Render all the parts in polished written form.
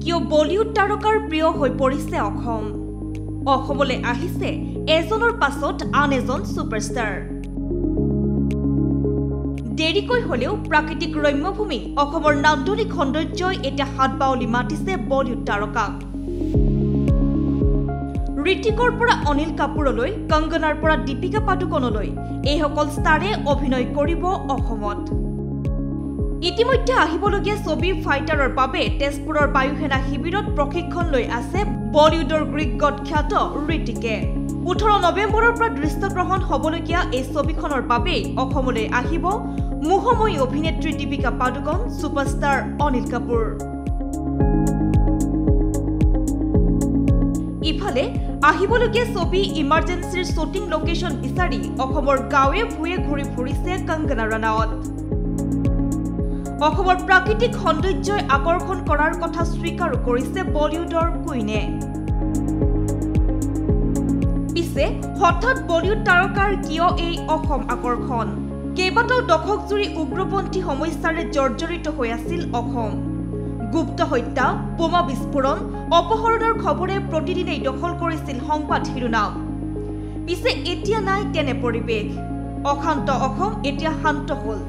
কিয় বলিউড তাৰকাৰ প্ৰিয় হৈ পৰিছে অসম অসমলৈ আহিছে এজনৰ পাছত আন এজন সুপাৰষ্টাৰ দেৰিকৈ হলেও প্ৰাকৃতিক ৰম্যভূমি অসমৰ নান্দনিক সৌন্দৰ্যই এটা হাতবাউলি মাতিছে বলিউড তাৰকাক ঋতিকৰ পৰা অনিল কাপুৰলৈ কংগনাৰ পৰা দীপিকা পাডুকনলৈ এই সকল ষ্টাৰে অভিনয় কৰিব অসমত ইতিমধ্যে আহিবলগীয়া ছবি ফাইটাৰৰ বাবে তেজপুৰৰ বায়ুসেনা শিবিৰত প্ৰশিক্ষণ লৈ আছে বলিউডৰ গ্ৰীক গড খ্যাত ঋতিকে 18 নৱেম্বৰৰ পৰা দৃশ্যগ্ৰহণ হ'বলগীয়া এই ছবিখনৰ বাবে অসমলৈ আহিব মোহময়ী অভিনেত্ৰী দীপিকা পাডুকন সুপাৰষ্টাৰ অনিল কাপুৰ ইফালে আহিবলগীয়া ছবি ইমাৰ্জেন্সিৰ শ্বুটিং লোকেশন বিচাৰি অসমৰ গাঁৱে ভূঞে ঘূৰি ফুৰিছে কংগনা ৰানাৱত অসমৰ প্ৰাকৃতিক সৌন্দৰ্যই আকৰ্ষণ কৰাৰ কথা স্বীকাৰ কৰিছে বলিউডৰ কুইনে পিছে হঠাৎ বলিউড তাৰকাৰ কিয় এই অসম আকৰ্ষণ কেইবাটাও দশক জুৰি উগ্ৰপন্থী সমস্যাৰে জৰ্জৰিত হৈ আছিল অসম গুপ্ত হত্যা বোমা বিস্ফোৰণ অপহৰণৰ খবৰে প্ৰতিদিনেই দখল কৰিছিল সংবাদ শিৰোনাম পিছে এতিয়া নাই তেনে পৰিৱেশ অশান্ত অসম এতিয়া শান্ত হ'ল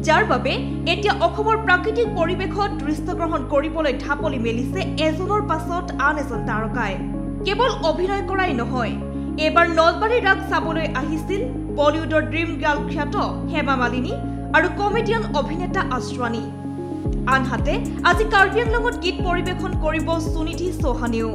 যাৰ বাবে এতিয়া অসমৰ প্ৰাকৃতিক পৰিৱেশত দৃশ্যগ্ৰহণ কৰিবলৈ ঢাপলি মেলিছে এজনৰ পাছত আন এজন তাৰকাই কেৱল অভিনয় কৰাই নহয় এবাৰ নলবাৰী ৰাগ চাবলৈ আহিছিল বলিউডৰ ড্ৰিম গাৰ্ল খ্যাত হেমা মালিনী আৰু কমেডিয়ান অভিনেতা আশ্ৰানী আনহাতে আজি কাৰ্বি আংলঙত গীত পৰিৱেশন কৰিব সুনিধি চৌহানেও